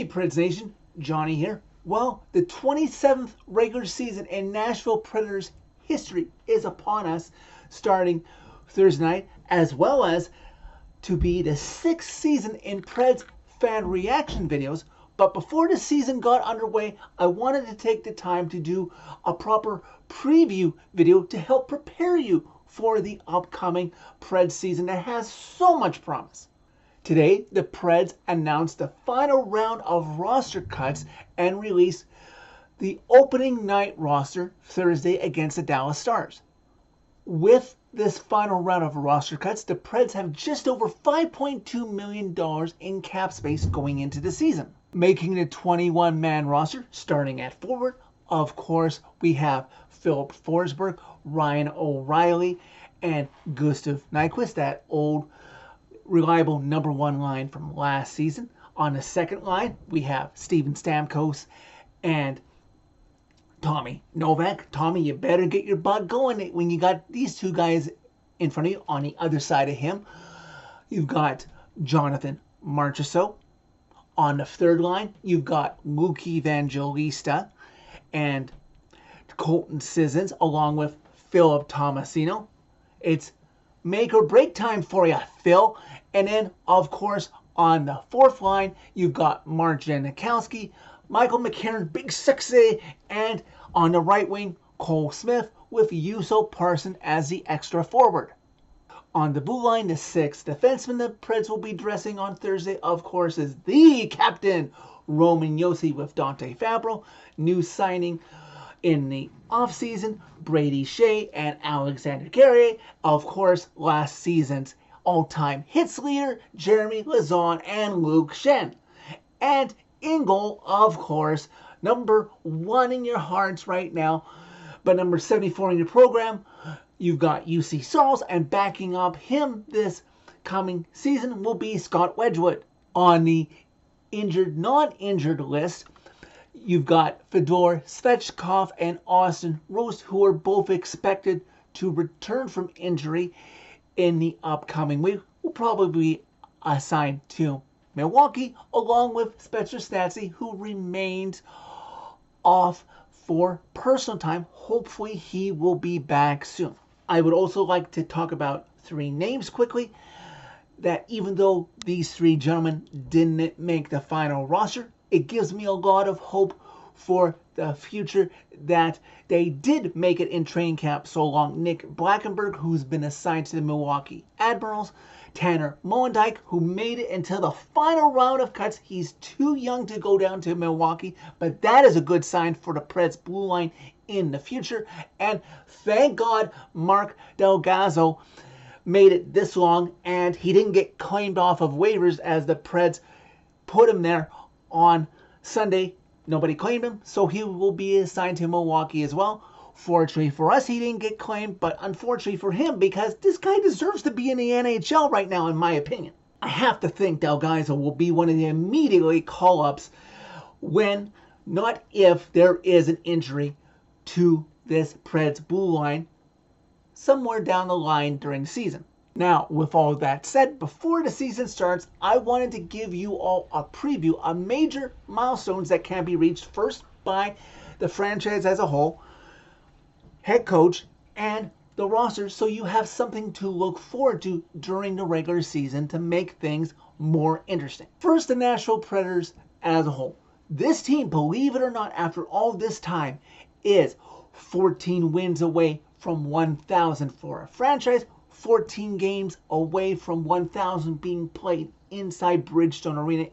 Hey Preds Nation, Johnny here. Well, the 27th regular season in Nashville Predators history is upon us starting Thursday night, as well as to be the 6th season in Preds fan reaction videos. But before the season got underway, I wanted to take the time to do a proper preview video to help prepare you for the upcoming Preds season that has so much promise. Today, the Preds announced the final round of roster cuts and released the opening night roster Thursday against the Dallas Stars. With this final round of roster cuts, the Preds have just over $5.2 million in cap space going into the season, making the 21-man roster starting at forward. Of course, we have Filip Forsberg, Ryan O'Reilly, and Gustav Nyquist, that old reliable number one line from last season. On the second line, we have Steven Stamkos and Tommy Novak. Tommy, you better get your butt going when you got these two guys in front of you. On the other side of him, you've got Jonathan Marchessault. On the third line, you've got Luke Evangelista and Colton Sissons, along with Philip Tomasino. It's make or break time for you, Phil. And then, of course, on the fourth line, you've got Mark Janikowski, Michael McCarron, Big Sexy, and on the right wing, Cole Smith with Juuso Parson as the extra forward. On the blue line, the sixth defenseman the Preds will be dressing on Thursday, of course, is the captain, Roman Josi, with Dante Fabro. New signing in the offseason, Brady Shea and Alexander Carrier. Of course, last season's all-time hits leader, Jeremy Lauzon and Luke Schenn. And in goal, of course, number one in your hearts right now, but number 74 in your program, you've got UC Saros, and backing up him this coming season will be Scott Wedgwood. On the injured, non-injured list, you've got Fedor Svechkov and Austin Rose, who are both expected to return from injury in the upcoming week. Will probably be assigned to Milwaukee, along with Spencer Stastny, who remains off for personal time. Hopefully he will be back soon. I would also like to talk about three names quickly that, even though these three gentlemen didn't make the final roster, it gives me a lot of hope for the future that they did make it in training camp so long. Nick Blackenberg, who's been assigned to the Milwaukee Admirals. Tanner Moendijk, who made it until the final round of cuts. He's too young to go down to Milwaukee, but that is a good sign for the Preds blue line in the future. And thank God Mark Delgado made it this long, and he didn't get claimed off of waivers as the Preds put him there on Sunday. Nobody claimed him, so he will be assigned to Milwaukee as well. Fortunately for us, he didn't get claimed, but unfortunately for him, because this guy deserves to be in the NHL right now, in my opinion. I have to think Delgado will be one of the immediately call-ups when, not if, there is an injury to this Preds blue line somewhere down the line during the season. Now, with all that said, before the season starts, I wanted to give you all a preview of major milestones that can be reached, first by the franchise as a whole, head coach, and the roster, so you have something to look forward to during the regular season to make things more interesting. First, the Nashville Predators as a whole. This team, believe it or not, after all this time, is 14 wins away from 1,000 for a franchise, 14 games away from 1,000 being played inside Bridgestone Arena,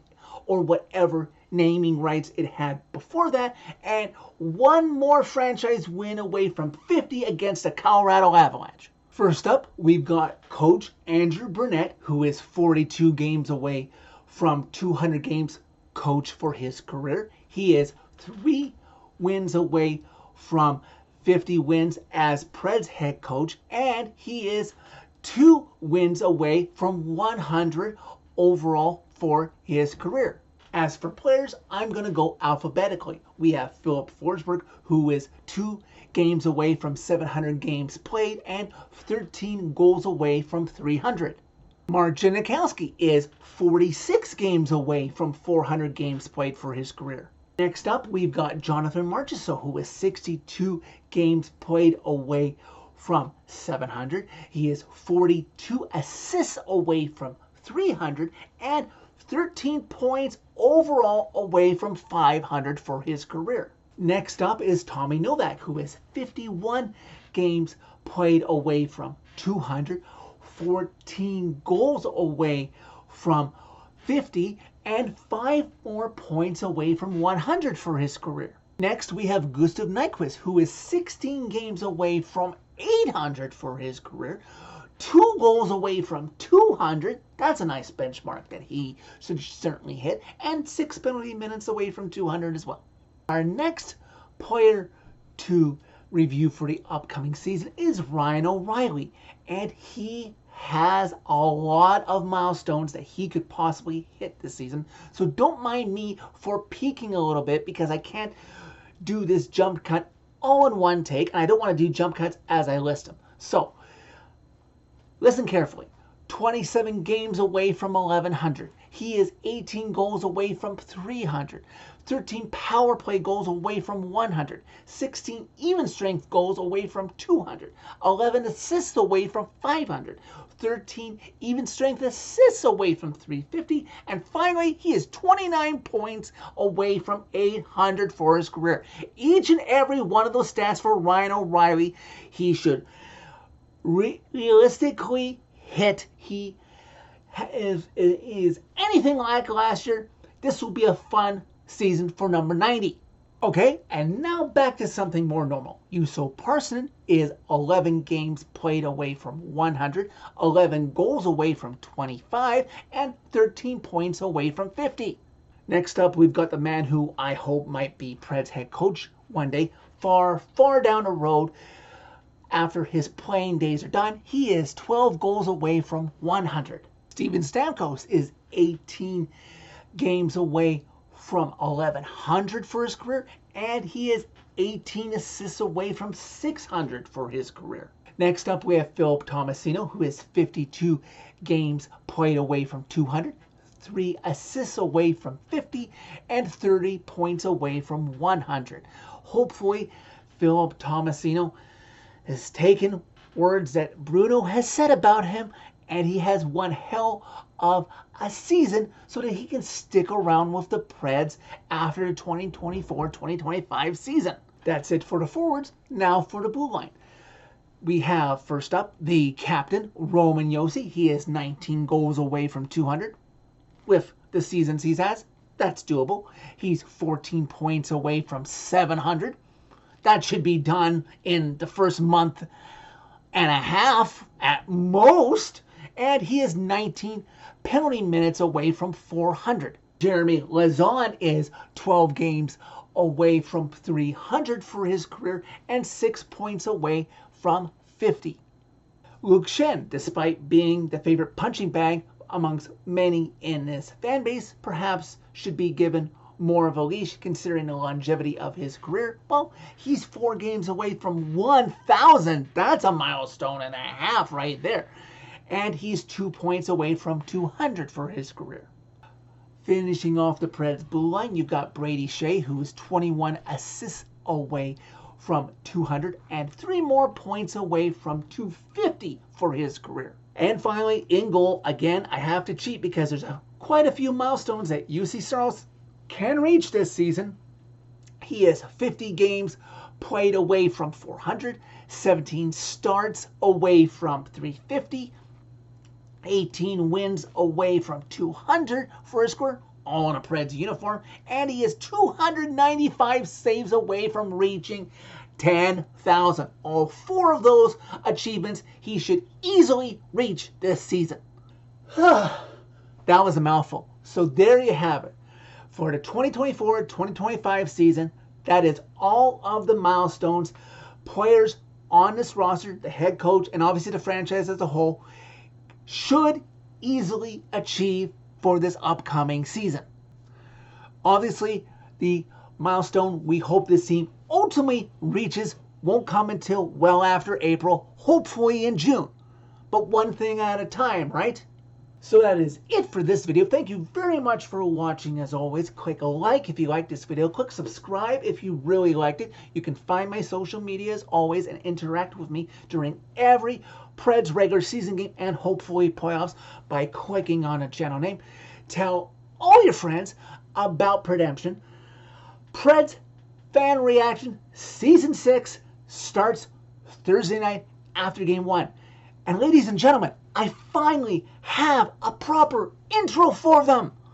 or whatever naming rights it had before that, and one more franchise win away from 50 against the Colorado Avalanche. First up, we've got Coach Andrew Brunette, who is 42 games away from 200 games coach for his career. He is 3 wins away from 50 wins as Preds head coach, and he is 2 wins away from 100 overall for his career. As for players, I'm going to go alphabetically. We have Filip Forsberg, who is 2 games away from 700 games played and 13 goals away from 300. Mark Janikowski is 46 games away from 400 games played for his career. Next up, we've got Jonathan Marchessault, who is 62 games played away from 700. He is 42 assists away from 300 and 13 points overall away from 500 for his career. Next up is Tommy Novak, who is 51 games played away from 200, 14 goals away from 50, and 5 more points away from 100 for his career. Next, we have Gustav Nyquist, who is 16 games away from 800 for his career, 2 goals away from 200. That's a nice benchmark that he should certainly hit, and 6 penalty minutes away from 200 as well. Our next player to review for the upcoming season is Ryan O'Reilly, and he has a lot of milestones that he could possibly hit this season. So don't mind me for peeking a little bit because I can't do this jump cut all in one take, and I don't want to do jump cuts as I list them. So listen carefully. 27 games away from 1100. He is 18 goals away from 300. 13 power play goals away from 100. 16 even strength goals away from 200. 11 assists away from 500. 13 even strength assists away from 350. And finally, he is 29 points away from 800 for his career. Each and every one of those stats for Ryan O'Reilly, he should realistically hit. He is anything like last year. This will be a fun season for number 90. Okay, and now back to something more normal. Juuso Parssinen is 11 games played away from 100, 11 goals away from 25, and 13 points away from 50. Next up, we've got the man who I hope might be Preds head coach one day, far, far down the road. After his playing days are done, he is 12 goals away from 100. Steven Stamkos is 18 games away from 1100 for his career, and he is 18 assists away from 600 for his career. Next up, we have Philip Tomasino, who is 52 games played away from 200, 3 assists away from 50, and 30 points away from 100. Hopefully, Philip Tomasino has taken words that Bruno has said about him, and he has one hell of a season so that he can stick around with the Preds after the 2024-2025 season. That's it for the forwards. Now for the blue line. We have, first up, the captain, Roman Josi. He is 19 goals away from 200. With the seasons he has, that's doable. He's 14 points away from 700. That should be done in the first month and a half at most. And he is 19 penalty minutes away from 400. Jeremy Lauzon is 12 games away from 300 for his career and 6 points away from 50. Luke Schenn, despite being the favorite punching bag amongst many in this fan base, perhaps should be given more of a leash considering the longevity of his career. Well, he's 4 games away from 1,000. That's a milestone and a half right there. And he's 2 points away from 200 for his career. Finishing off the Preds blue line, you've got Brady Shea, who is 21 assists away from 200 and 3 more points away from 250 for his career. And finally, in goal, again, I have to cheat because there's quite a few milestones that Juuse Saros can reach this season. He is 50 games played away from 400, 17 starts away from 350, 18 wins away from 200 for his career, all in a Preds uniform, and he is 295 saves away from reaching 10,000. All 4 of those achievements he should easily reach this season. That was a mouthful. So there you have it. For the 2024-2025 season, that is all of the milestones players on this roster, the head coach, and obviously the franchise as a whole, should easily achieve for this upcoming season. Obviously, the milestone we hope this team ultimately reaches won't come until well after April, hopefully in June. But one thing at a time, right? So that is it for this video. Thank you very much for watching. As always, click a like if you liked this video. Click subscribe if you really liked it. You can find my social media as always and interact with me during every Preds regular season game and hopefully playoffs by clicking on a channel name. Tell all your friends about Predemption. Preds Fan Reaction Season 6 starts Thursday night after Game 1. And ladies and gentlemen, I finally have a proper intro for them.